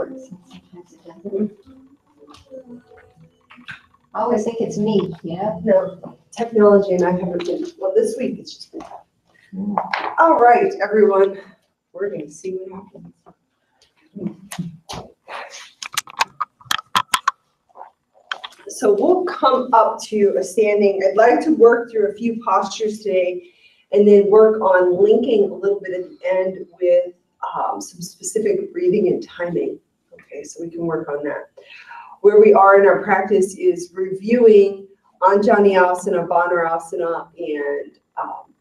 works. Sometimes it doesn't. I always think it's me, yeah? No, technology and I haven't been, well, this week it's just been tough. All right, everyone, we're going to see what happens. So we'll come up to a standing. I'd like to work through a few postures today and then work on linking a little bit at the end with some specific breathing and timing. Okay, so we can work on that. Where we are in our practice is reviewing Anjaneyasana, Banarasana, and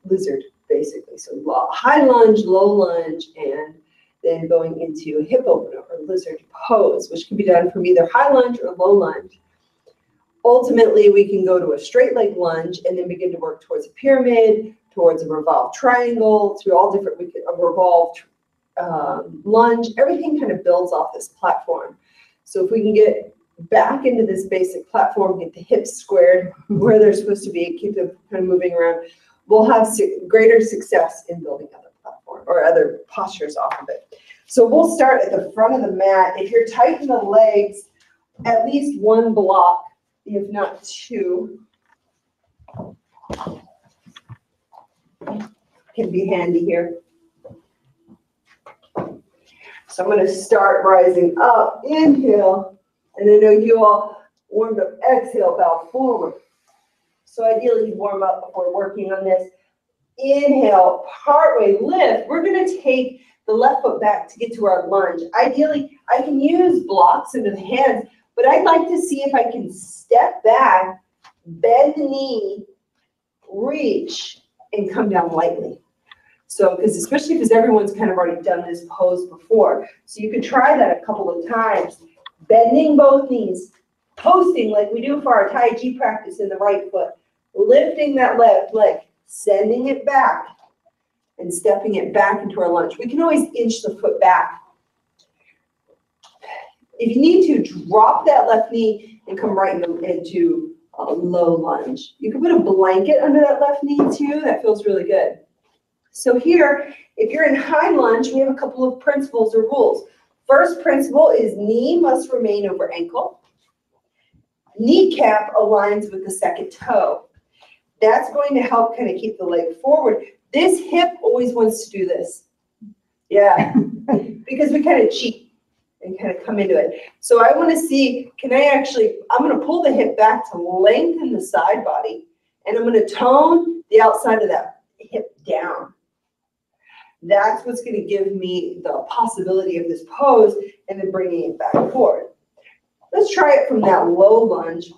Lizzard, basically. So high lunge, low lunge, and then going into a hip opener or Lizzard pose, which can be done from either high lunge or low lunge. Ultimately, we can go to a straight leg lunge and then begin to work towards a pyramid, towards a revolved triangle, through all different, a revolved lunge. Everything kind of builds off this platform. So if we can get back into this basic platform, get the hips squared where they're supposed to be, keep them kind of moving around, we'll have greater success in building other platform or other postures off of it. So we'll start at the front of the mat. If you're tight in the legs, at least one block, if not two, can be handy here. So I'm going to start rising up, inhale, and I know you all warmed up, exhale, bow forward. So ideally you warm up before working on this. Inhale, partway lift. We're going to take the left foot back to get to our lunge. Ideally, I can use blocks into the hands, but I'd like to see if I can step back, bend the knee, reach, and come down lightly. So, especially because everyone's kind of already done this pose before. So you could try that a couple of times. Bending both knees, posting like we do for our Tai Chi practice in the right foot, lifting that left leg, sending it back, and stepping it back into our lunge. We can always inch the foot back. If you need to, drop that left knee and come right into a low lunge. You can put a blanket under that left knee too. That feels really good. So here, if you're in high lunge, we have a couple of principles or rules. First principle is knee must remain over ankle. Kneecap aligns with the second toe. That's going to help kind of keep the leg forward. This hip always wants to do this. Yeah, because we kind of cheat and kind of come into it. So I want to see, I'm going to pull the hip back to lengthen the side body, and I'm going to tone the outside of that hip down. That's what's going to give me the possibility of this pose and then bringing it back forward. Let's try it from that low lunge.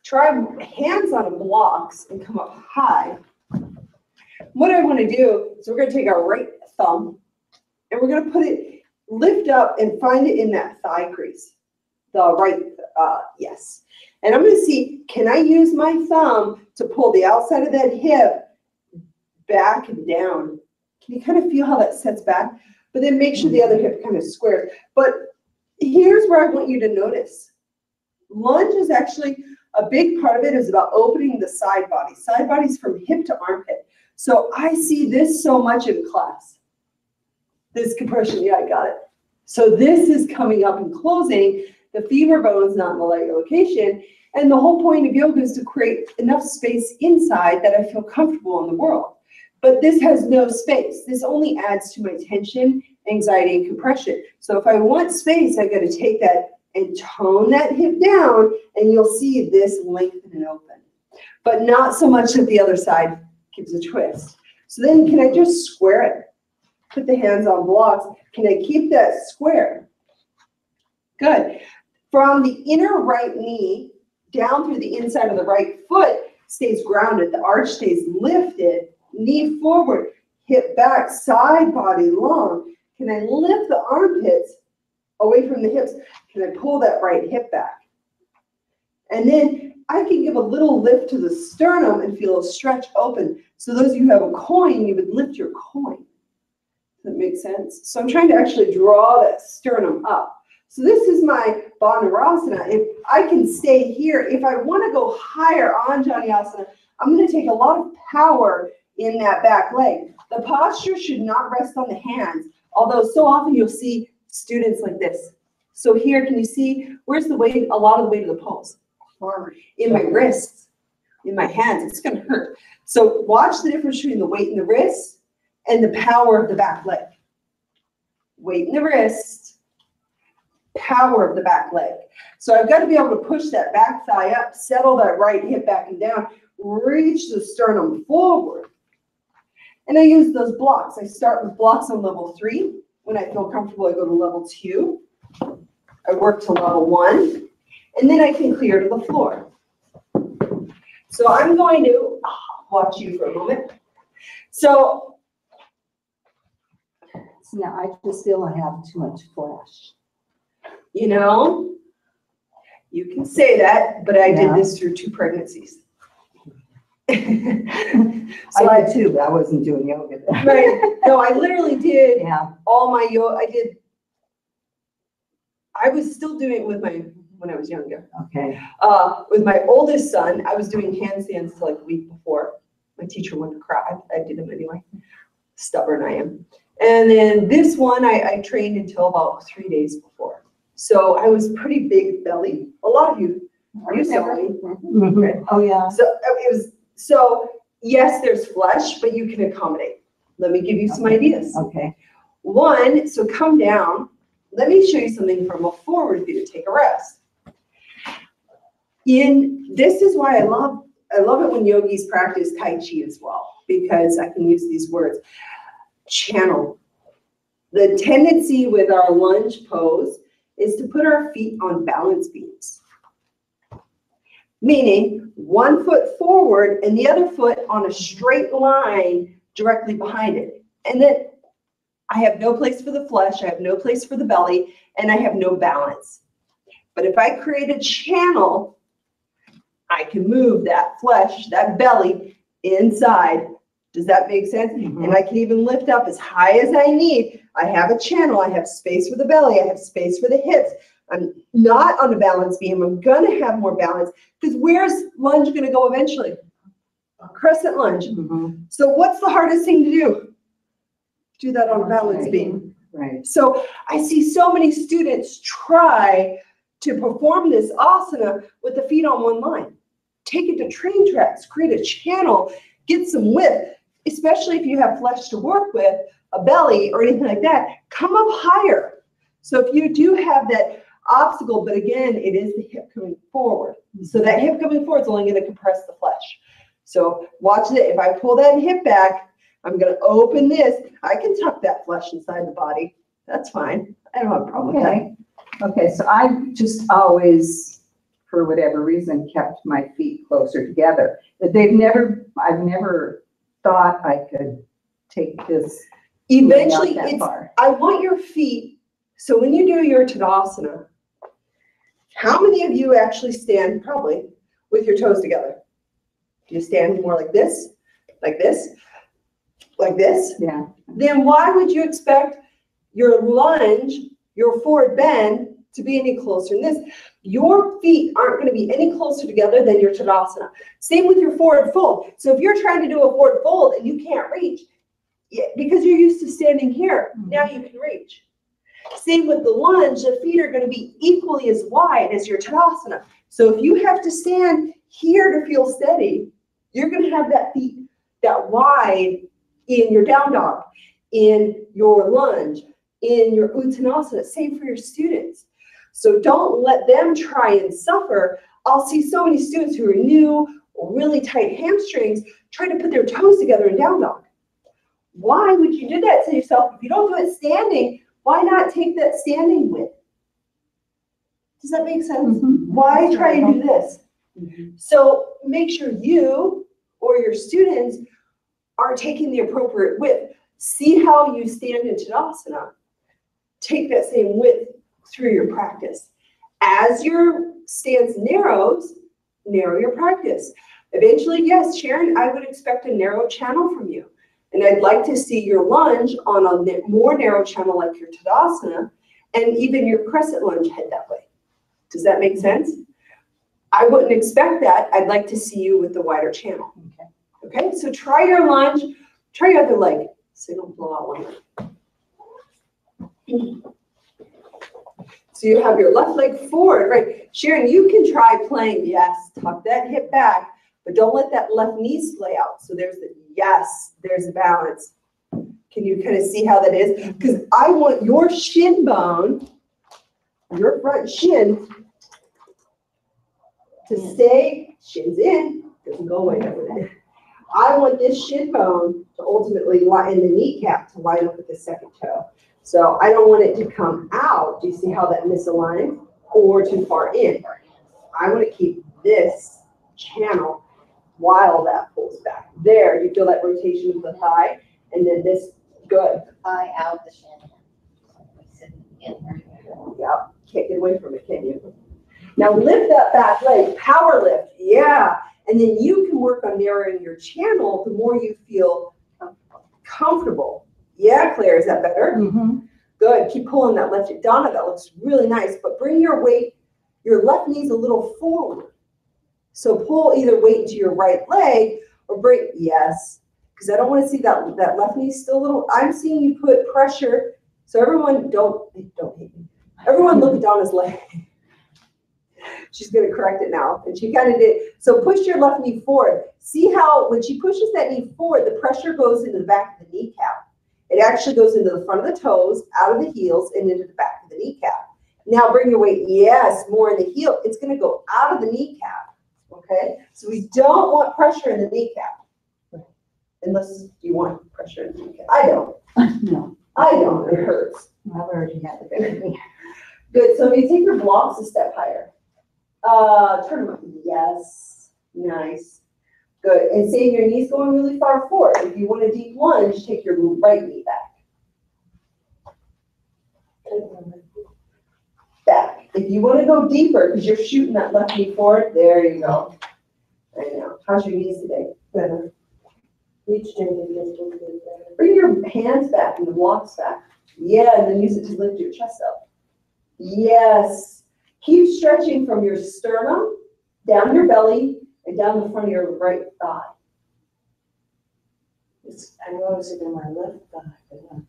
Try hands on blocks and come up high. What I want to do is we're going to take our right thumb and we're going to put it, lift up and find it in that thigh crease. The right, yes. And I'm going to see, can I use my thumb to pull the outside of that hip back and down? Can you kind of feel how that sets back? But then make sure the other hip kind of squares. But here's where I want you to notice. Lunge is actually, a big part of it is about opening the side body. Side body's from hip to armpit. So I see this so much in class. This compression, yeah, I got it. So this is coming up and closing. The femur bone is not in the leg location. And the whole point of yoga is to create enough space inside that I feel comfortable in the world. But this has no space. This only adds to my tension, anxiety, and compression. So if I want space, I got to take that and tone that hip down, and you'll see this lengthen and open. But not so much that the other side gives a twist. So then can I just square it? Put the hands on blocks. Can I keep that square? Good. From the inner right knee down through the inside of the right foot stays grounded. The arch stays lifted. Knee forward, hip back, side body long. Can I lift the armpits away from the hips? Can I pull that right hip back? And then I can give a little lift to the sternum and feel a stretch open. So those of you who have a coin, you would lift your coin. Does that make sense? So I'm trying to actually draw that sternum up. So this is my Banarasana. If I can stay here, if I want to go higher on Anjaneyasana, I'm going to take a lot of power in that back leg. The posture should not rest on the hands, although so often you'll see students like this. So here, can you see, where's the weight, a lot of the weight of the pose? Forward. In my wrists, in my hands, it's gonna hurt. So watch the difference between the weight in the wrist and the power of the back leg. Weight in the wrist, power of the back leg. So I've got to be able to push that back thigh up, settle that right hip back and down, reach the sternum forward. And I use those blocks. I start with blocks on level 3. When I feel comfortable, I go to level 2. I work to level 1, and then I can clear to the floor. So I'm going to watch you for a moment. So now I just feel I have too much flesh. you know, you can say that, but I did this through 2 pregnancies. So I did too, but I wasn't doing yoga then. right. No, I literally did Yeah. all my yoga. I was still doing it with when I was younger. Okay. With my oldest son, I was doing handstands till like a week before. My teacher wanted to cry. I did them anyway. Stubborn I am. And then this one, I trained until about 3 days before. So I was pretty big belly. A lot of you saw me. Mm-hmm. Oh, yeah. So yes, there's flesh, but you can accommodate. Let me give you some ideas. Okay. One, so come down. Let me show you something from a forward view. Take a rest. This is why I love it when yogis practice Tai Chi as well, because I can use these words. Channel. The tendency with our lunge pose is to put our feet on balance beams. Meaning 1 foot forward and the other foot on a straight line directly behind it. And then I have no place for the flesh, I have no place for the belly, and I have no balance. But if I create a channel, I can move that flesh, that belly inside. Does that make sense? Mm-hmm. And I can even lift up as high as I need. I have a channel, I have space for the belly, I have space for the hips. I'm not on a balance beam, I'm gonna have more balance, because where's lunge gonna go eventually? A crescent lunge. Mm-hmm. So what's the hardest thing to do? Do that on a balance beam. Right. So I see so many students try to perform this asana with the feet on one line. Take it to train tracks, create a channel, get some width, especially if you have flesh to work with, a belly or anything like that, come up higher. So if you do have that obstacle, but again, it is the hip coming forward. So that hip coming forward is only going to compress the flesh. So watch it. If I pull that hip back, I'm going to open this. I can tuck that flesh inside the body. That's fine. I don't have a problem with that. Okay, so I just always, for whatever reason, kept my feet closer together. But I've never thought I could take this Eventually, that far. I want your feet, so when you do your Tadasana, how many of you actually stand, probably, with your toes together? Do you stand more like this, like this, like this? Yeah. Then why would you expect your lunge, your forward bend, to be any closer than this? Your feet aren't going to be any closer together than your Tadasana. Same with your forward fold. So if you're trying to do a forward fold and you can't reach, because you're used to standing here, now you can reach. Same with the lunge, the feet are going to be equally as wide as your Tadasana. So if you have to stand here to feel steady, you're going to have that feet that wide in your down dog, in your lunge, in your Uttanasana. Same for your students. So don't let them try and suffer. I'll see so many students who are new or really tight hamstrings try to put their toes together in down dog. Why would you do that to yourself? If you don't do it standing, why not take that standing width? Does that make sense? Mm-hmm. Why try and do this? Mm-hmm. So make sure you or your students are taking the appropriate width. See how you stand in Tadasana. Take that same width through your practice. As your stance narrows, narrow your practice. Eventually, yes, Sharon, I would expect a narrow channel from you. And I'd like to see your lunge on a more narrow channel like your Tadasana, and even your crescent lunge head that way. Does that make sense? I wouldn't expect that. I'd like to see you with the wider channel. Okay, so try your lunge, try your other leg. So you don't blow out one leg. So you have your left leg forward, right? Sharon, you can try playing, yes, tuck that hip back, but don't let that left knee splay out. So there's the, yes, there's the balance. Can you kind of see how that is? Because I want your shin bone, your front shin, to stay, shins in, doesn't go away everything. I want this shin bone to ultimately lie in the kneecap to line up with the second toe. So I don't want it to come out. Do you see how that misaligned? Or too far in. I want to keep this channel while that pulls back. There, you feel that rotation of the thigh, and then this, good. Thigh out, the shin. Sitting in right there. Yep, can't get away from it, can you? Now lift that back leg, power lift, yeah. And then you can work on narrowing your channel the more you feel comfortable. Yeah, Claire, is that better? Mm-hmm. Good, keep pulling that left hip. Donna, that looks really nice, but bring your weight, your left knee's a little forward. So pull either weight into your right leg or bring, yes, because I don't want to see that left knee still a little, I'm seeing you put pressure. So everyone, don't hate me. Everyone look at Donna's leg. She's going to correct it now. And she kind of did. So push your left knee forward. See how when she pushes that knee forward, the pressure goes into the back of the kneecap. It actually goes into the front of the toes, out of the heels, and into the back of the kneecap. Now bring your weight, yes, more in the heel. It's going to go out of the kneecap. Okay? So we don't want pressure in the kneecap. Unless you want pressure in the kneecap. I don't. No, I don't. It hurts. I've already had the baby. Good. So if you take your blocks a step higher, turn them up. Yes. Nice. Good. And seeing your knees going really far forward. If you want a deep lunge, take your right knee back. Back. If you want to go deeper, because you're shooting that left knee forward, there you go. Right now. How's your knees today? Better. Reach down and just a little bit better. Bring your hands back and the blocks back. Yeah, and then use it to lift your chest up. Yes. Keep stretching from your sternum, down your belly, and down the front of your right thigh. I notice it in my left thigh.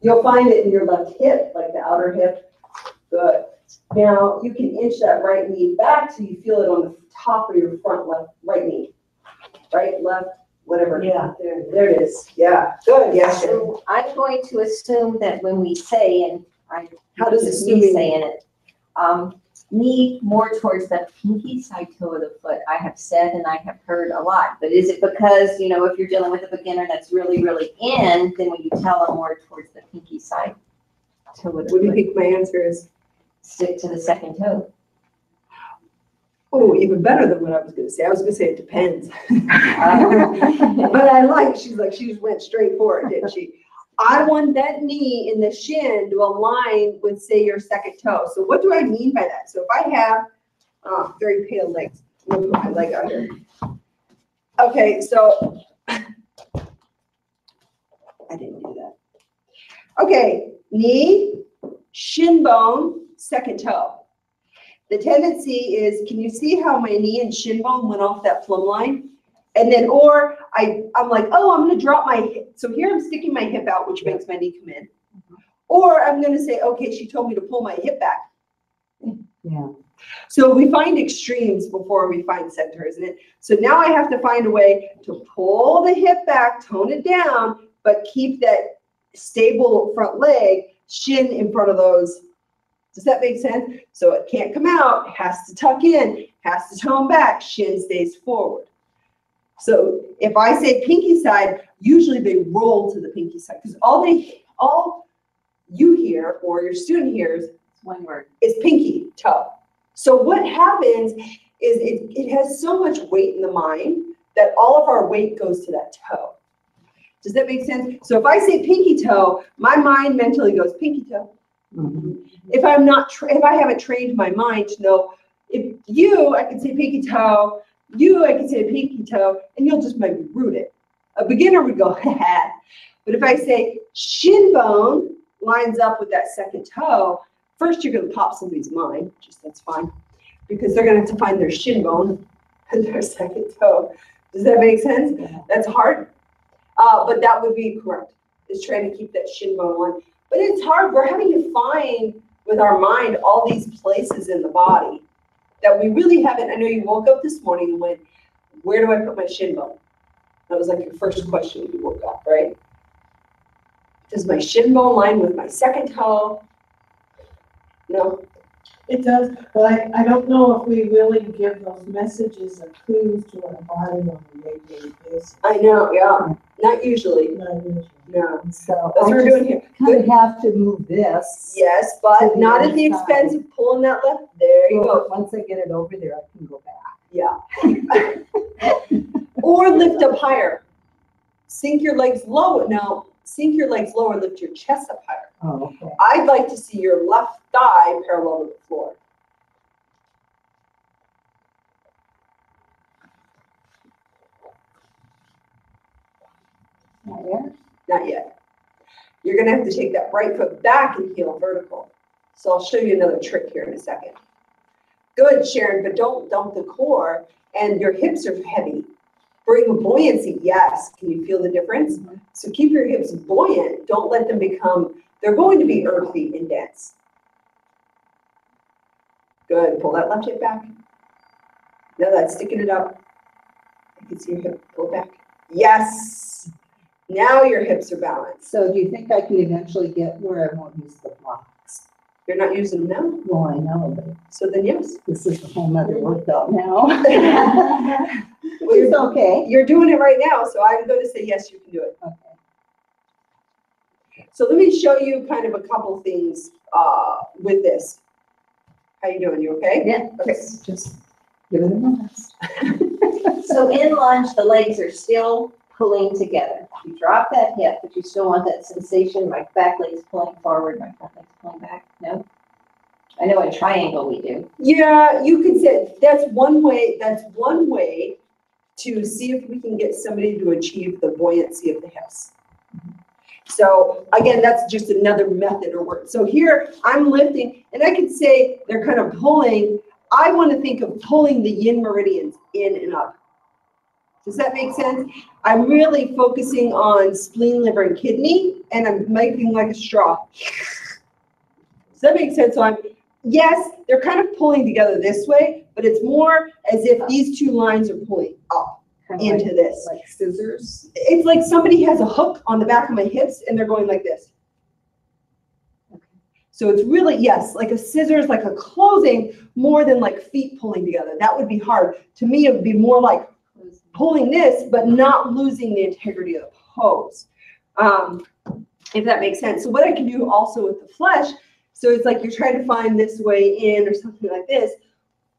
You'll find it in your left hip, like the outer hip. Good. Now, you can inch that right knee back so you feel it on the top of your front right knee. Right, left, whatever. Yeah. There it is. Yeah. Good. Yes. So I'm going to assume that when we say, and How does this it is me mean? saying it, knee more towards the pinky side toe of the foot, I have said and I have heard a lot. But is it because, you know, if you're dealing with a beginner that's really, really in, then when you tell them more towards the pinky side toe of the What do you foot, think my answer is? stick to the second toe? Oh, even better than what I was going to say. I was going to say it depends. But I like, she just went straight for it, didn't she? I want that knee in the shin to align with, say, your second toe. So what do I mean by that? So if I have very pale legs, I'm going to put my leg out here. Okay, so I didn't do that. Okay, knee, shin bone, second toe. The tendency is, can you see how my knee and shin bone went off that plumb line? And then, or I'm like, oh, I'm going to drop my hip. So here I'm sticking my hip out, which makes my knee come in. Or I'm going to say, okay, she told me to pull my hip back. Yeah. So we find extremes before we find center, isn't it? So now I have to find a way to pull the hip back, tone it down, but keep that stable front leg, shin in front of those. Does that make sense? So it can't come out, has to tuck in, has to tone back, shin stays forward. So if I say pinky side, usually they roll to the pinky side because all you hear or your student hears One word. is pinky toe. So what happens is it has so much weight in the mind that all of our weight goes to that toe. Does that make sense? So if I say pinky toe, my mind mentally goes pinky toe. Mm-hmm. If I haven't trained my mind to know, I can say pinky toe, I can say pinky toe, and you'll just maybe root it. A beginner would go, ha. But if I say shin bone lines up with that second toe, first you're going to pop somebody's mind, that's fine, because they're going to have to find their shin bone and their second toe. Does that make sense? That's hard. But that would be correct, is trying to keep that shin bone on. But it's hard. We're having to find with our mind all these places in the body that we really haven't. I know you woke up this morning and went, where do I put my shin bone? That was like your first question when you woke up, right? Does my shin bone line with my second toe? No. It does, but I don't know if we really give those messages and clues to our body on a daily basis. I know, yeah. Not usually. Not usually. No. So That's what we're doing here. kind of have to move this. Yes, but not at the expense of pulling that left. There you go. Once I get it over there, I can go back. Yeah. Or lift up higher. Sink your legs low. Now, sink your legs lower, lift your chest up higher. Oh, okay. I'd like to see your left thigh parallel to the floor. Not yet. Not yet. You're gonna have to take that right foot back and heel vertical. So I'll show you another trick here in a second. Good, Sharon, but don't dump the core, and your hips are heavy. Bring a buoyancy, yes. Can you feel the difference? Mm-hmm. So keep your hips buoyant. Don't let them become, they're going to be earthy and dense. Good, pull that left hip back. Now that's sticking it up. I can see your hip, pull it back. Yes. Now your hips are balanced. So do you think I can eventually get where I won't use the blocks? You're not using them now? Well, I know, but So then yes. this is a whole nother workout now. Well, Which is okay. You're doing it right now, so I'm going to say yes, you can do it. Okay. So let me show you kind of a couple things with this. How you doing? You okay? Yeah. Okay. Just give it a rest. So in lunge, the legs are still pulling together. You drop that hip, but you still want that sensation. My back leg's pulling forward, my front leg's pulling back. No? I know in triangle we do. Yeah, you could say that's one way. That's one way to see if we can get somebody to achieve the buoyancy of the hips. So again, that's just another method or word. So here I'm lifting, and I could say they're kind of pulling. I want to think of pulling the yin meridians in and up. Does that make sense? I'm really focusing on spleen, liver, and kidney, and I'm making like a straw. Does that make sense? So yes, they're kind of pulling together this way, but it's more as if these two lines are pulling up into this. Like scissors. It's like somebody has a hook on the back of my hips and they're going like this. Okay. So it's really, yes, like a scissors, like a closing, more than like feet pulling together. That would be hard. To me, it would be more like pulling this, but not losing the integrity of the pose. If that makes sense. So what I can do also with the flesh, so it's like you're trying to find this way in or something like this.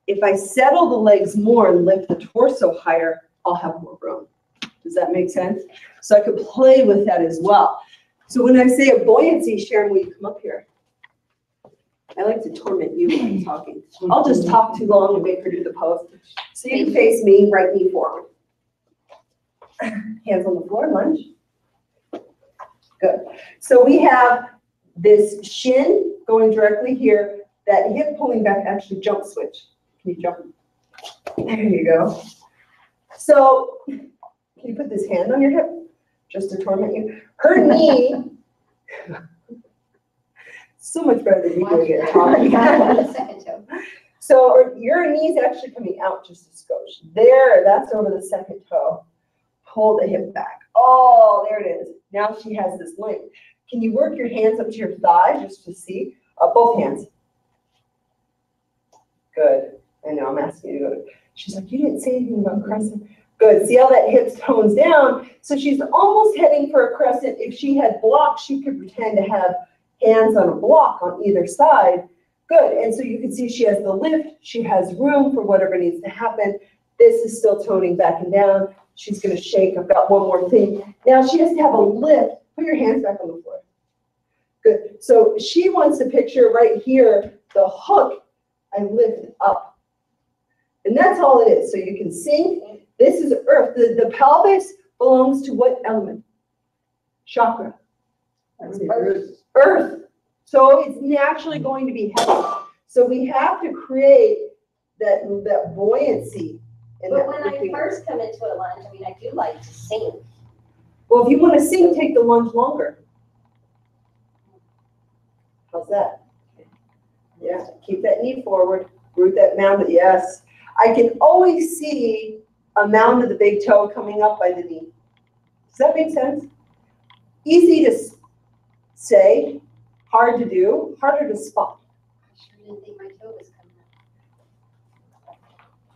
If I settle the legs more and lift the torso higher, I'll have more room. Does that make sense? So I could play with that as well. So when I say a buoyancy, Sharon, will you come up here? I like to torment you when I'm talking. I'll just talk too long and make her do the pose. So you can face me, right knee forward. Hands on the floor, lunge. Good. So we have this shin going directly here, that hip pulling back, actually jump switch. Can you jump? There you go. So can you put this hand on your hip just to torment you? Her knee, so much better than you doing it. The second toe. So your knee's actually coming out just a skosh. There, that's over the second toe. Pull the hip back. Oh, there it is. Now she has this length. Can you work your hands up to your thigh just to see? Both hands. Good. I know, I'm asking you to go. She's like, you didn't say anything about crescent. Good. See how that hip tones down? So she's almost heading for a crescent. If she had blocks, she could pretend to have hands on a block on either side. Good. And so you can see she has the lift. She has room for whatever needs to happen. This is still toning back and down. She's going to shake. I've got one more thing. Now she has to have a lift. Put your hands back on the floor. Good. So she wants to picture right here, the hook, I lift up. And that's all it is. So you can sink. This is earth. The pelvis belongs to what element? Chakra. That's it. Earth. So it's naturally going to be heavy. So we have to create that buoyancy And But that when I lifting. first come into a lunge, I mean, I do like to sing. Well, if you want to sing, take the lunge longer. How's that? Yeah, keep that knee forward, root that mound, yes. I can always see a mound of the big toe coming up by the knee. Does that make sense? Easy to say, hard to do, harder to spot. I sure didn't think my toe was coming up.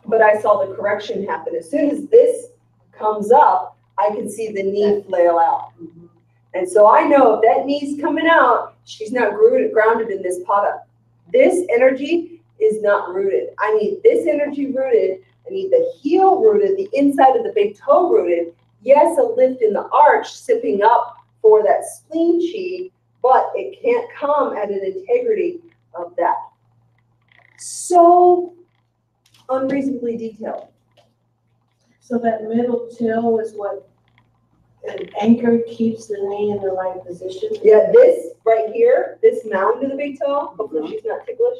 But I saw the correction happen. As soon as this comes up, I can see the knee flail out. And so I know if that knee's coming out, she's not grounded in this pada. This energy is not rooted. I need this energy rooted. I need the heel rooted, the inside of the big toe rooted. Yes, a lift in the arch, sipping up for that spleen chi, but it can't come at an integrity of that. So unreasonably detailed. So that middle toe is what an anchor keeps the knee in the right position? Yeah, this right here, this mound of the big toe, hopefully she's not ticklish.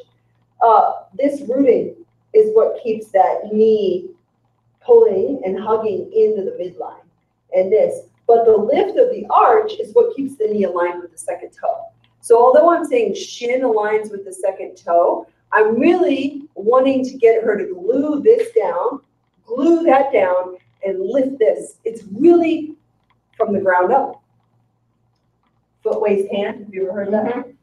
This rooting is what keeps that knee pulling and hugging into the midline. And this, but the lift of the arch is what keeps the knee aligned with the second toe. So although I'm saying shin aligns with the second toe, I'm really wanting to get her to glue this down, glue that down, and lift this. It's really from the ground up. Foot, waist, hand, have you ever heard that?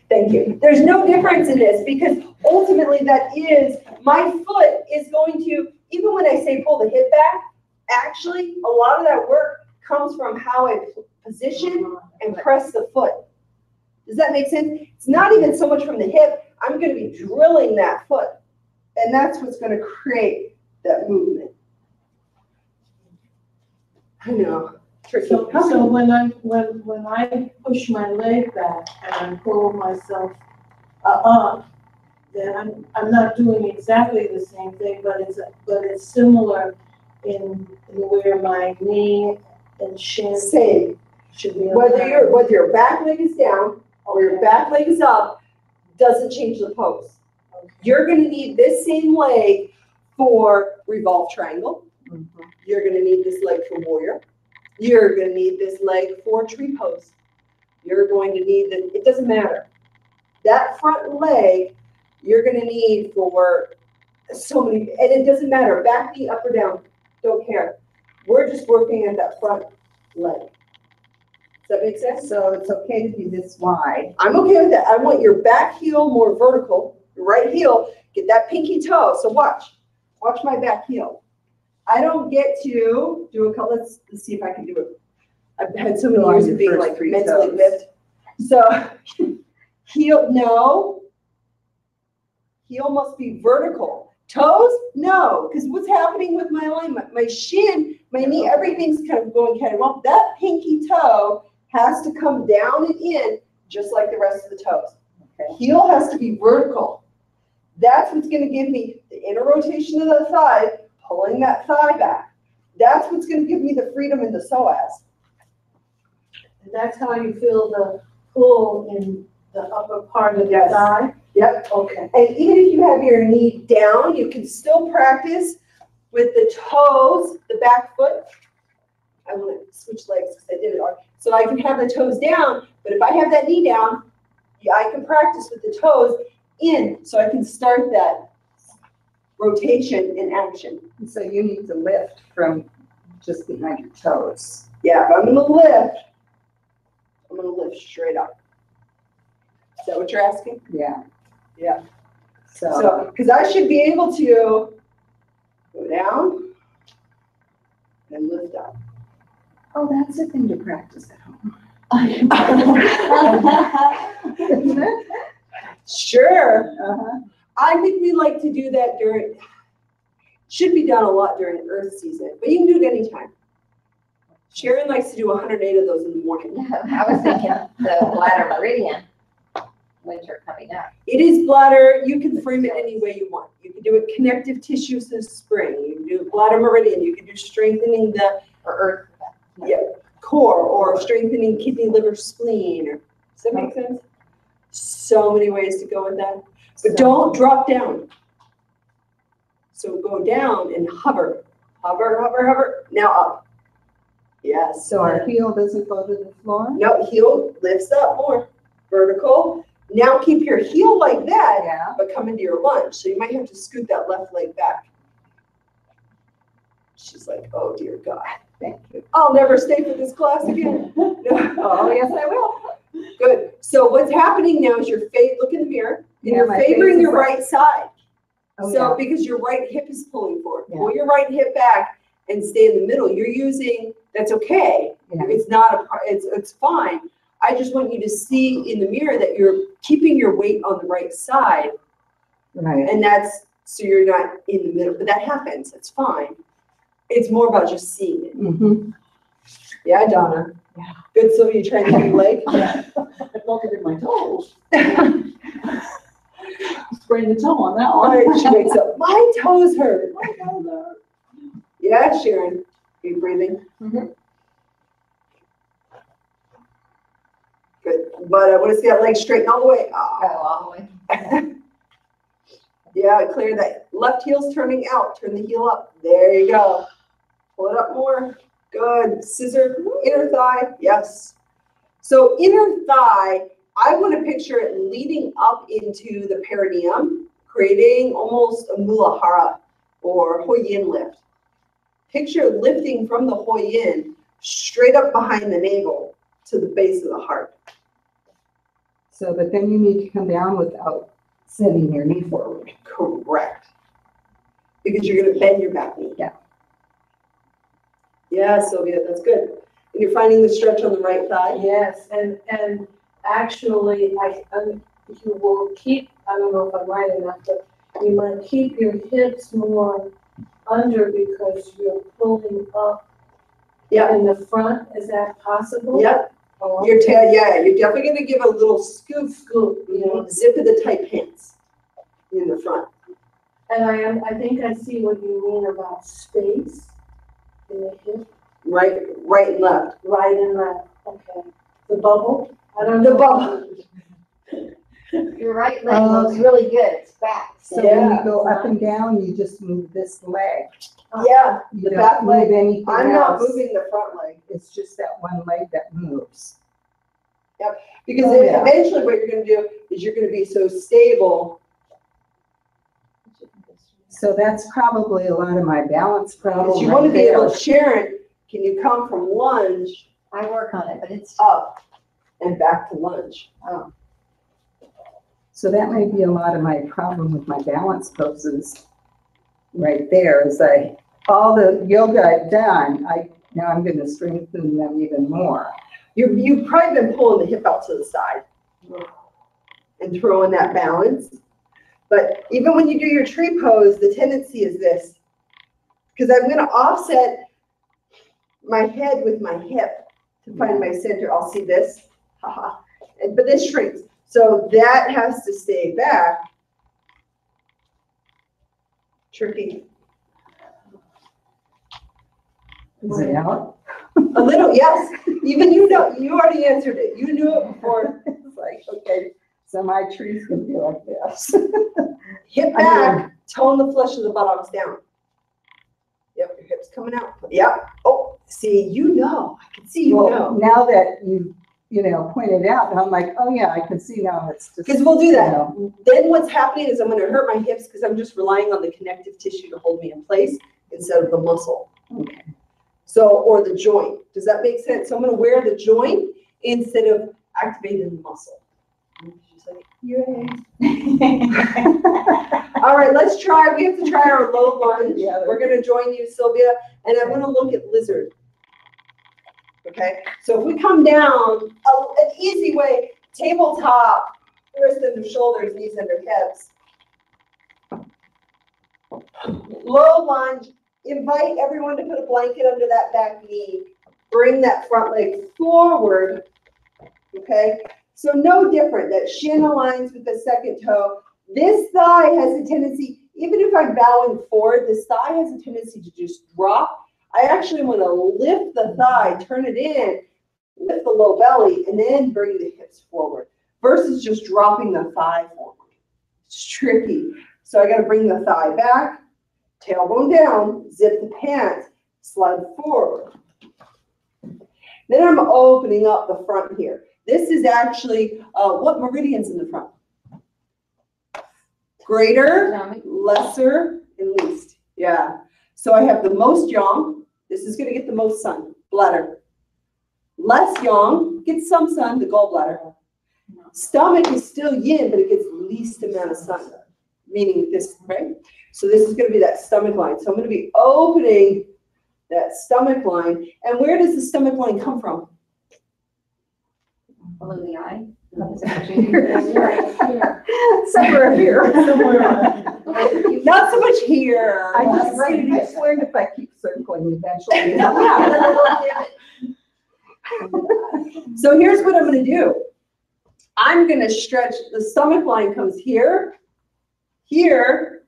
Thank you. There's no difference in this because ultimately that is, my foot is going to, even when I say pull the hip back, actually a lot of that work comes from how I position and press the foot. Does that make sense? It's not even so much from the hip. I'm going to be drilling that foot. And that's what's going to create that movement. I know. Tricky. So when I push my leg back and I pull myself up, then I'm not doing exactly the same thing, but it's similar in where my knee and shin Same. should be. Whether your back leg is down or your back leg is up, doesn't change the pose. You're going to need this same leg for revolve triangle. You're going to need this leg for warrior. You're going to need this leg for tree pose. You're going to need the, it doesn't matter. That front leg, you're going to need for so many, and it doesn't matter, back knee, up or down, don't care. We're just working at that front leg. Does that make sense? So it's okay to be this wide. I'm okay with that. I want your back heel more vertical, your right heel, get that pinky toe. So watch my back heel. I don't get to do a couple, let's see if I can do it. I've had so many years of being like mentally whipped. So heel, no. Heel must be vertical. Toes, no, because what's happening with my alignment? My shin, my knee, everything's kind of going kind of well. That pinky toe has to come down and in just like the rest of the toes. Okay. Heel has to be vertical. That's what's going to give me the inner rotation of the thigh, pulling that thigh back. That's what's going to give me the freedom in the psoas. And that's how you feel the pull in the upper part of the thigh? Yep. Okay. And even if you have your knee down, you can still practice with the toes, the back foot. I want to switch legs because I did it already. So I can have the toes down, but if I have that knee down, I can practice with the toes in, so I can start that rotation in action. So you need to lift from just behind your toes. Yeah, if I'm going to lift, I'm going to lift straight up. Is that what you're asking? Yeah. Yeah. So because I should be able to go down and lift up. oh, that's a thing to practice at home. Isn't it? Sure. Uh-huh. I think we like to do that during, should be done a lot during Earth season, but you can do it anytime. Sharon likes to do 108 of those in the morning. I was thinking the bladder meridian, winter coming up. It is bladder, you can frame it any way you want. You can do it connective tissue since spring. You can do bladder meridian. You can do strengthening the Or earth. core or strengthening kidney, liver, spleen. Does that make sense? So many ways to go with that. But don't drop down. So go down and hover, hover, hover, hover, now up. Yes. So our heel doesn't go to the floor? No, heel lifts up more, vertical. Now keep your heel like that, Yeah. but come into your lunge. So you might have to scoot that left leg back. She's like, oh dear God. Thank you. I'll never stay for this class again. No. Oh, yes, I will. Good. So what's happening now is look in the mirror, and Yeah, you're my face favoring is your up. right side. Oh, So yeah. because your right hip is pulling forward, Yeah. pull your right hip back and stay in the middle. You're using, that's okay. Yeah. It's not it's fine. I just want you to see in the mirror that you're keeping your weight on the right side, Right. and that's so you're not in the middle. But that happens. It's fine. It's more about just seeing it. Mm-hmm. Yeah, Donna. Yeah. Good, Sylvia. You trying to your leg? I felt it in my toes. Sprained the toe on that All one. right, she wakes up. My toes hurt. My toes hurt. Yeah, Sharon. Are you breathing? Mhm. Good. But I want to see that leg straighten all the way. Oh, all the way. Yeah, clear that. Left heel's turning out. Turn the heel up. There you go. Pull it up more. Good. Scissor, inner thigh. Yes. So inner thigh, I want to picture it leading up into the perineum, creating almost a mulahara or Hoyin lift. Picture lifting from the Hoyin straight up behind the navel to the base of the heart. So, but then you need to come down without sending your knee forward. Correct. Because you're going to bend your back knee. Yeah. Yeah, Sylvia, that's good. And you're finding the stretch on the right thigh? Yes, and actually, you will keep, I don't know if I'm right enough, but you might keep your hips more under because you're pulling up Yeah. in the front. Is that possible? Yep. Oh, Your tail, yeah, you're definitely going to give a little scoop, Scoop, yeah. zip of the tight pants in the front. And I think I see what you mean about space in the hip, Right and left. right and left. Okay. The bubble? I don't know. The bubble. Your right leg looks really good. It's back. So when Yeah. you go up and down, you just move this leg. Yeah, You The don't back leg, move anything I'm not else. moving the front leg. It's just that one leg that moves. Because Oh, yeah. eventually what you're going to do is you're going to be so stable. So that's probably a lot of my balance problem. Because you right want to be there. able to share it. Can you come from lunge I work on it, but it's up and back to lunge? oh, So that may be a lot of my problem with my balance poses right there. Is all the yoga I've done, now I'm going to strengthen them even more. You've probably been pulling the hip out to the side and throwing that balance. But even when you do your tree pose, the tendency is this. Because I'm going to offset my head with my hip to find my center. I'll see this. Haha. But this shrinks. So that has to stay back. Tricky. Is it out? A little, yes. Even you know, you already answered it. You knew it before. It's like, okay, so my tree's going to be like this. Hip back, tone the flesh of the buttocks down. Yep, your hips coming out. Yep. Oh, see, you know. I can see you Well, know. now that you pointed out, I'm like, oh yeah, I can see now it's just. Because we'll do you that. know, Then what's happening is I'm going to hurt my hips because I'm just relying on the connective tissue to hold me in place instead of the muscle. Okay. So, or the joint. Does that make sense? So I'm going to wear the joint instead of activating the muscle. She's like, yay. All right, let's try. We have to try our low lunge. Yeah. We're going to join you, Sylvia, and I'm going to look at Lizzard. Okay, so if we come down, an easy way, tabletop, wrists under shoulders, knees under hips. Low lunge, invite everyone to put a blanket under that back knee. Bring that front leg forward, okay? So no different, that shin aligns with the second toe. This thigh has a tendency, even if I'm bowing forward, this thigh has a tendency to just drop. I actually want to lift the thigh, turn it in, lift the low belly, and then bring the hips forward versus just dropping the thigh forward. It's tricky. So I got to bring the thigh back tailbone down, zip the pants, slide forward. Then I'm opening up the front here. This is actually, what meridian's in the front? Greater, lesser, and least. Yeah. So I have the most yang. This is going to get the most sun, bladder. Less yang gets some sun, the gallbladder. Stomach is still yin, but it gets least amount of sun, meaning this, right? So this is going to be that stomach line. So I'm going to be opening that stomach line. And where does the stomach line come from? Below the eye. Somewhere here. Not so much here. I swear if I keep circling, eventually. So here's what I'm going to do. I'm going to stretch, the stomach line comes here, here,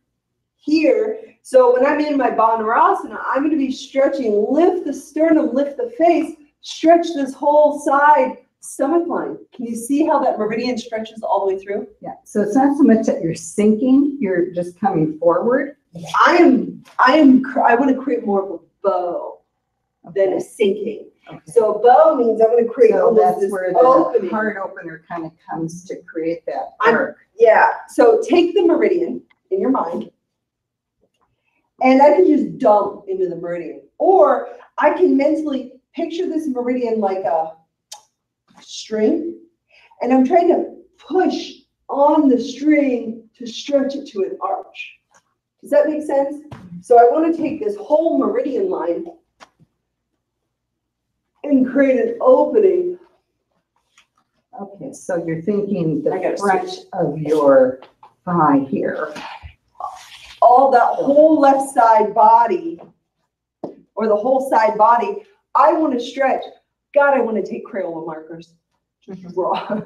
here. So when I'm in my Bandharasana, I'm going to be stretching, lift the sternum, lift the face, stretch this whole side stomach line. Can you see how that meridian stretches all the way through? Yeah, so it's not so much that you're sinking, you're just coming forward. I want to create more of a bow than a sinking. Okay. So a bow means I'm going to create So almost that's this where the opening. heart opener kind of comes to create that arc. Yeah, so take the meridian in your mind, and I can just dump into the meridian. Or I can mentally picture this meridian like a string, and I'm trying to push on the string to stretch it to an arch. Does that make sense? So I want to take this whole meridian line and create an opening. Okay, so you're thinking I gotta the front of your thigh here. All that whole left side body, or the whole side body, I want to stretch. God, I want to take Crayola markers. Draw.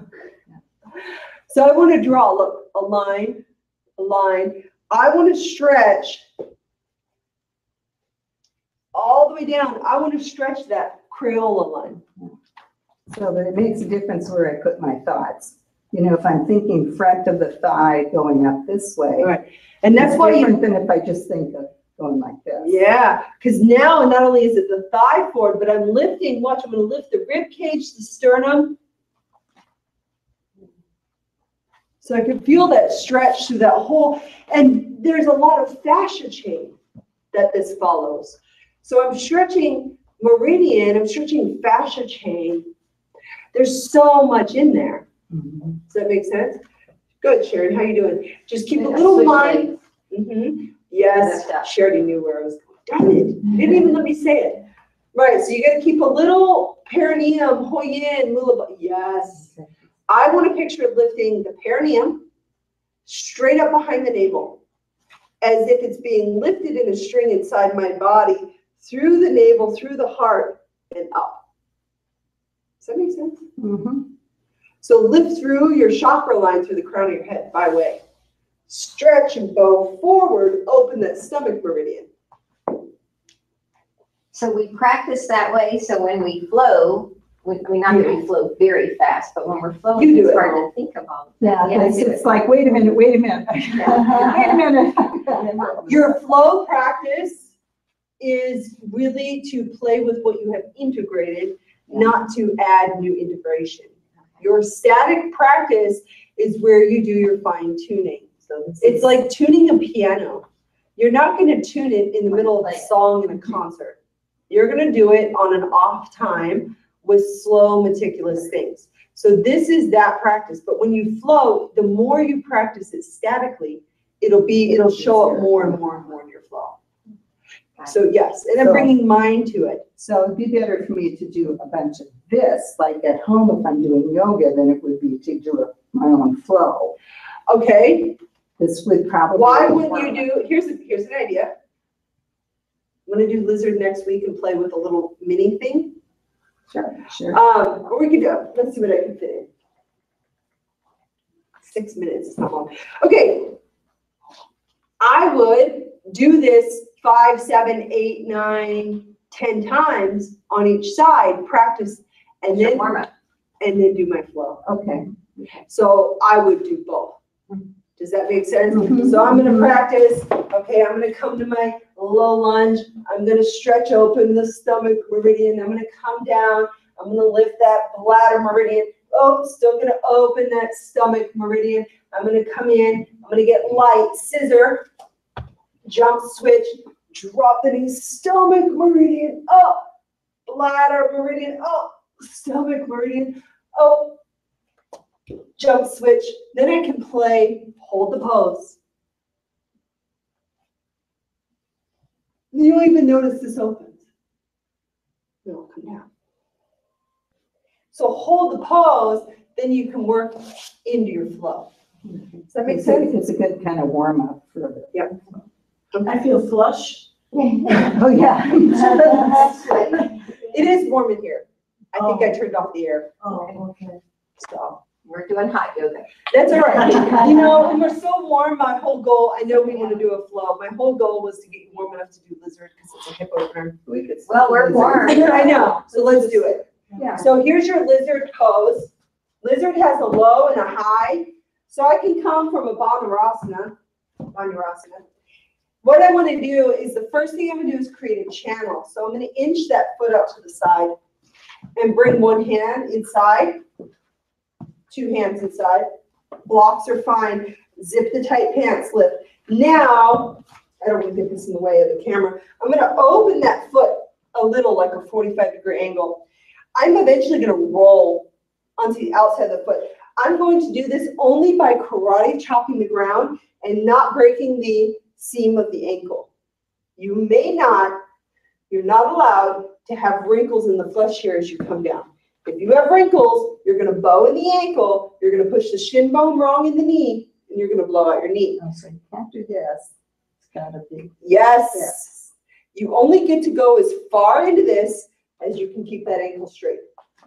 So I want to draw, look, a line, a line. I want to stretch all the way down. I want to stretch that Crayola line. So that it makes a difference where I put my thoughts. You know, if I'm thinking front of the thigh going up this way. Right. And that's it's why different than if I just think of going like this. Yeah, because now not only is it the thigh forward, but I'm lifting, watch, I'm going to lift the rib cage, the sternum. So I can feel that stretch through that whole, and there's a lot of fascia chain that this follows. So I'm stretching meridian, I'm stretching fascia chain. There's so much in there. Mm-hmm. Does that make sense? Good, Sharon, how you doing? Just keep a little mind. Yes, she already knew where I was going. Darn it, you didn't even let me say it. Right, so you got to keep a little perineum, Hoyin, Mula. Yes. I want to picture lifting the perineum straight up behind the navel, as if it's being lifted in a string inside my body, through the navel, through the heart, and up. Does that make sense? Mm-hmm. So lift through your chakra line through the crown of your head, by way. Stretch and bow forward, open that stomach meridian. So we practice that way, so when we flow, not that we flow very fast, but when we're flowing, You do it's it. hard to think about. Yeah, I it's, do it's like, wait a minute. Wait a minute. Your flow practice is really to play with what you have integrated, not to add new integration. Your static practice is where you do your fine tuning. So it's like tuning a piano. You're not going to tune it in the middle of a song in a concert. You're going to do it on an off time with slow, meticulous things. So this is that practice. But when you flow, the more you practice it statically, it'll show up more and more and more in your flow. So yes, and I'm bringing mind to it. So it'd be better for me to do a bunch of this, like at home if I'm doing yoga, than it would be to do my own flow. Okay. This would probably. Why wouldn't you do, here's an idea. I'm gonna do Lizzard next week and play with a little mini thing. Sure, sure. Or we could do, let's see what I can fit in. 6 minutes, it's not long. Okay. I would do this 5, 7, 8, 9, 10 times on each side, practice, and then warm up, and then do my flow. Okay. So I would do both. Does Does that make sense? Mhm. So I'm gonna practice, okay, I'm gonna come to my low lunge, I'm gonna stretch open the stomach meridian, I'm gonna come down, I'm gonna lift that bladder meridian, oh, still gonna open that stomach meridian, I'm gonna come in, I'm gonna get light, scissor, jump switch, drop the knee, stomach meridian, up, bladder meridian, up, stomach meridian, up, jump switch, then I can play, hold the pose. You don't even notice this opens. It'll come down. So hold the pose, then you can work into your flow. Does that make sense? It's a good kind of warm up for it. Yep. I feel flush. Oh, yeah. It is warm in here. I think I turned off the air. Oh, okay. So We're doing hot yoga. that's all right. You know, when we're so warm, my whole goal, I know we want to do a flow. My whole goal was to get you warm enough to do Lizzard because it's a hip opener. Well, we're warm. I know, so let's do it. Yeah. So here's your Lizzard pose. Lizzard has a low and a high. So I can come from a Bandharasana. What I want to do is the first thing I'm going to do is create a channel. So I'm going to inch that foot up to the side and bring one hand inside, two hands inside. Blocks are fine. Zip the tight pants, lift. Now, I don't want to get this in the way of the camera. I'm going to open that foot a little like a 45-degree angle. I'm eventually going to roll onto the outside of the foot. I'm going to do this only by karate chopping the ground and not breaking the seam of the ankle. You may not, you're not allowed to have wrinkles in the flesh here as you come down. If you have wrinkles, you're going to bow in the ankle, you're going to push the shin bone wrong in the knee, and you're going to blow out your knee. Oh, so you can't do this. It's gotta be. Yes. Yes. You only get to go as far into this as you can keep that ankle straight.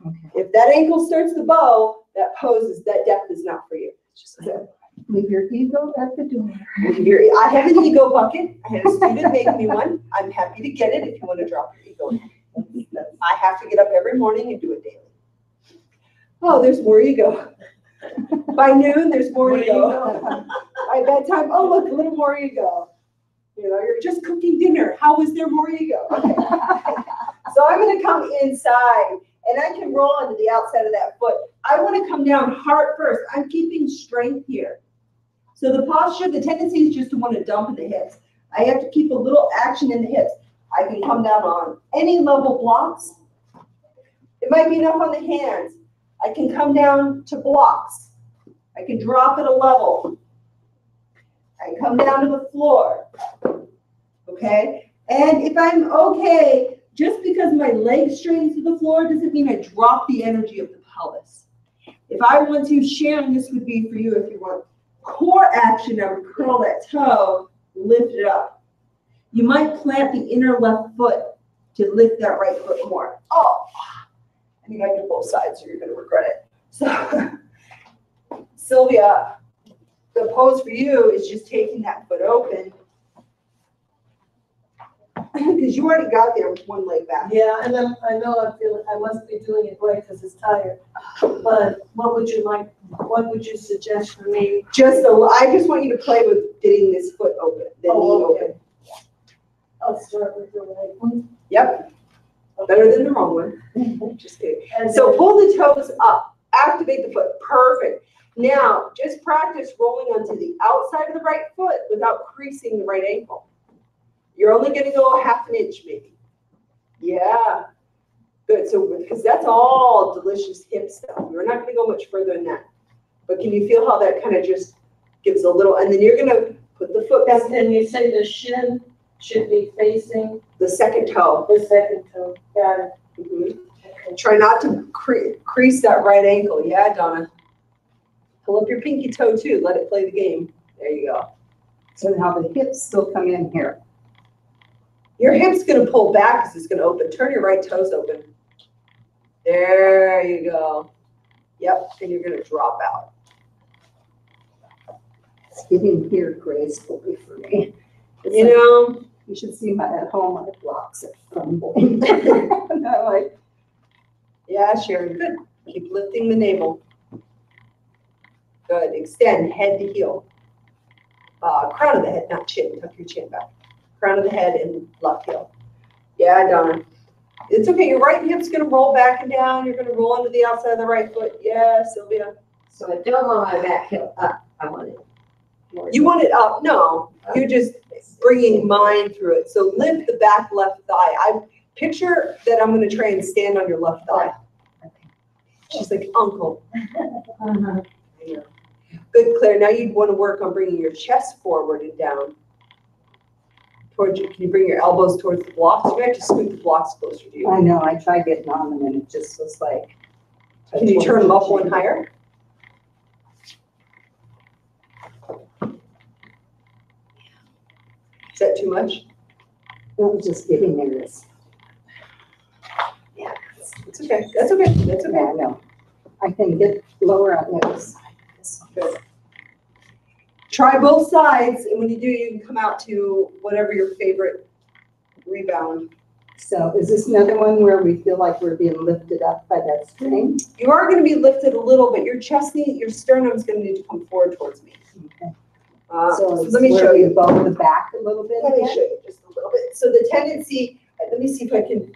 Okay. If that ankle starts to bow, that depth is not for you. So, Leave your ego at the door. I have an ego bucket. I had a student make me one. I'm happy to get it if you want to drop your ego in. I have to get up every morning and do it daily. Oh, there's more ego. By noon, there's more ego. By bedtime, oh, look, a little more ego. You know, you're just cooking dinner. How is there more ego? Okay. So I'm going to come inside, and I can roll onto the outside of that foot. I want to come down heart first. I'm keeping strength here. So the posture, the tendency is just to want to dump in the hips. I have to keep a little action in the hips. I can come down on any level blocks. It might be enough on the hands. I can come down to blocks. I can drop at a level. I come down to the floor. Okay? And if I'm okay, just because my leg strains to the floor doesn't mean I drop the energy of the pelvis. If I want to, Sharon, this would be for you if you want core action, I would curl that toe, lift it up. You might plant the inner left foot to lift that right foot more. Oh, I think I did both sides, so you're going to regret it. So, Sylvia, the pose for you is just taking that foot open because you already got there with one leg back. Yeah, and then I know I must be doing it right because it's tired. But what would you suggest for me? I just want you to play with getting this foot open, the knee open. I'll start with the right one. Yep, better than the wrong one. Just kidding. And So then- pull the toes up, activate the foot, perfect. Now, just practice rolling onto the outside of the right foot without creasing the right ankle. You're only gonna go half an inch maybe. Yeah, good, so, because that's all delicious hip stuff. We're not gonna go much further than that. But can you feel how that kind of just gives a little, and then you're gonna put the foot back, And you say the shin should be facing the second toe. the second toe. Got it. Mhm. And try not to crease that right ankle. Yeah, Donna. Pull up your pinky toe too. Let it play the game. There you go. So now the hips still come in here. Your hip's going to pull back because it's going to open. Turn your right toes open. There you go. Yep, and you're going to drop out. It's getting here gracefully for me. It's You like- know, You should see my at home, my blocks are crumbling. And I'm like, yeah, Sharon, good. Keep lifting the navel. Good. Extend head to heel. crown of the head, not chin, tuck your chin back. Crown of the head and left heel. Yeah, Donna. It's okay, your right hip's gonna roll back and down, you're gonna roll into the outside of the right foot. Yeah, Sylvia. So I don't want my back heel up, I want it. more You want it up, no, you're just bringing mine through it. So lift the back left thigh. I picture that I'm gonna try and stand on your left thigh. She's like, uncle. Uh-huh. Yeah. Good, Claire. Now you'd want to work on bringing your chest forward and down. Towards you. Can you bring your elbows towards the blocks? You have to scoot the blocks closer to you. I know, I tried getting on them and it just was like. Can you turn them up one higher? Is that too much? I'm just getting nervous. Yeah, it's okay. That's okay. That's okay. Yeah, I know. I can get lower on those. Good. Try both sides, and when you do, you can come out to whatever your favorite rebound. So is this another one where we feel like we're being lifted up by that string? You are going to be lifted a little bit. Your chest need, your sternum is going to need to come forward towards me. Okay. So it's let me where show we you. bow the back a little bit Let me again? show you just a little bit. So the tendency, let me see if I can.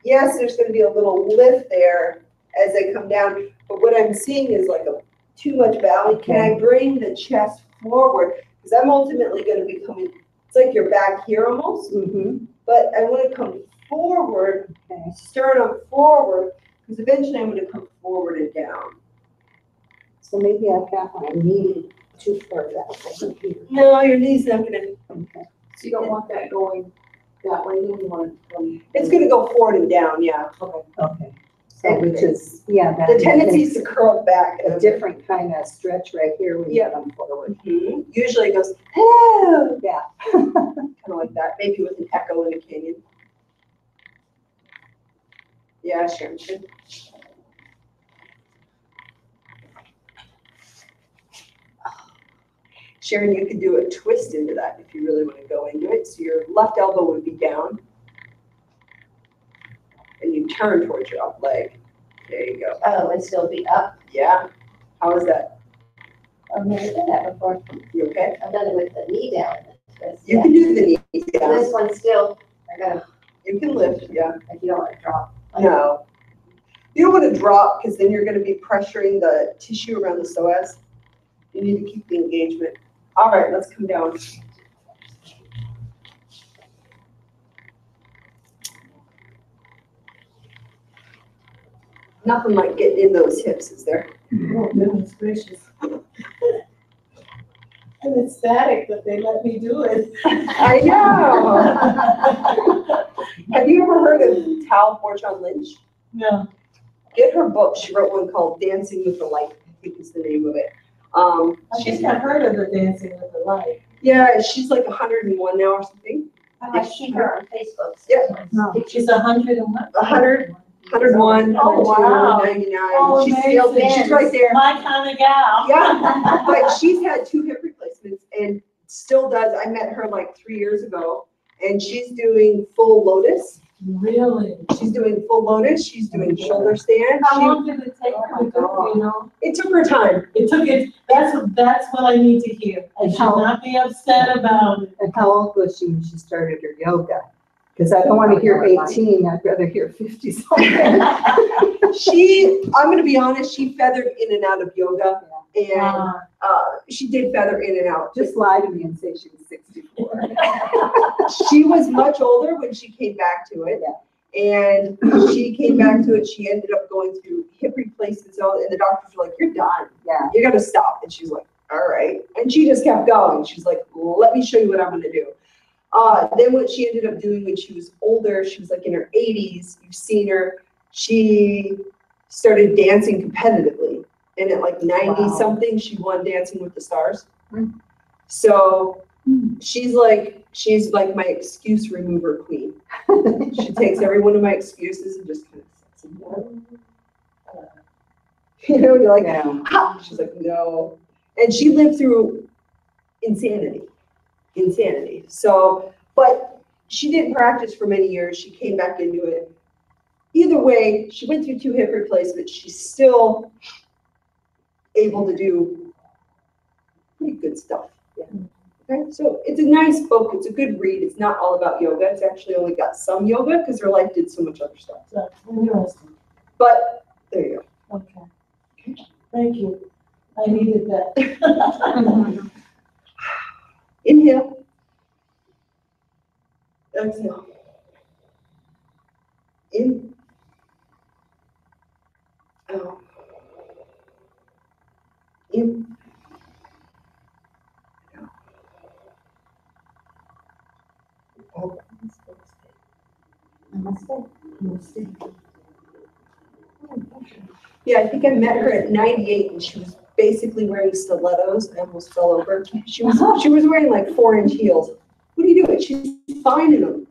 Yes, there's going to be a little lift there as I come down, but what I'm seeing is like a too much valley. Can I bring the chest forward? Because I'm ultimately going to be coming, it's like you're back here almost, Mm-hmm. but I want to come forward, Okay. sternum forward, because eventually I'm going to come forward and down. So maybe I've got my knee too far back over here. No, your knee's not going to, Okay. So you don't want that going that way, then you want it going. it's going to go forward and down, yeah. Okay. So which is, yeah, that. The tendency is to curl back. A different kind of stretch right here when you Yeah. come forward. Mhm. Usually it goes, hello, Yeah. kind of like that, maybe with an echo in a canyon. Yeah, Sharon should. Sharon, you could do a twist into that if you really want to go into it. So your left elbow would be down. And you turn towards your up leg. There you go. Oh, and still be up. Yeah. How is that? I've never done that before. You okay? I've done it with the knee down. and the twist. You Yeah. can do the knees down. This one still, I gotta, You can lift, yeah. like, you don't want to drop. No. You don't want to drop because then you're going to be pressuring the tissue around the psoas. You need to keep the engagement. All right, let's come down. Nothing like getting in those hips, is there? Oh, goodness gracious. And it's static that they let me do it. I know. Have you ever heard of Tal Borchon-Lynch? No. Get her book. She wrote one called Dancing with the Light, I think is the name of it. I She's think I've heard of the Dancing with the Light. Yeah, she's like 101 now or something. I see her on Facebook. Yeah. No. She's 100 and what? 100, 101, Oh, 102, wow. 99. Oh, She's still, amazing. she's right there. My kind of gal. Yeah, but she's had 2 hip replacements and still does. I met her like 3 years ago and she's doing full lotus. Really? She's doing full lotus. She's doing shoulder stand. How long did it take her to do, you know? It took her time. It took it, that's what I need to hear. I should not be upset about it. And how old was she when she started her yoga? Because I don't want to hear 18, I'd rather hear 50 something. I'm gonna be honest, she feathered in and out of yoga and she did feather in and out. Just lie to me and say she was 64. She was much older when she came back to it. And she came back to it, she ended up going through hip replacements and the doctors were like, you're done. Yeah. You gotta stop. And she's like, all right. And she just kept going. She's like, let me show you what I'm gonna do. Then what she ended up doing when she was older, she was like in her 80s, you've seen her, she started dancing competitively. And at like 90 something, she won Dancing with the Stars. So she's like my excuse remover queen. She takes every one of my excuses and just kind of sets them down. You know, you're like, ha! She's like, no. And she lived through insanity. So, but she didn't practice for many years. She came back into it. Either way, she went through 2 hip replacements. She's still able to do pretty good stuff. Yeah. Okay, so it's a nice book. It's a good read. It's not all about yoga. It's actually only got some yoga because her life did so much other stuff. So, interesting. But there you go. Okay. Thank you. I needed that. Inhale. Exhale. In. Out. In. Out. Namaste. Namaste. Yeah, I think I met her at 98 and she was basically wearing stilettos. I almost fell over. She was wearing like 4-inch heels. What are you doing? She's fine in them.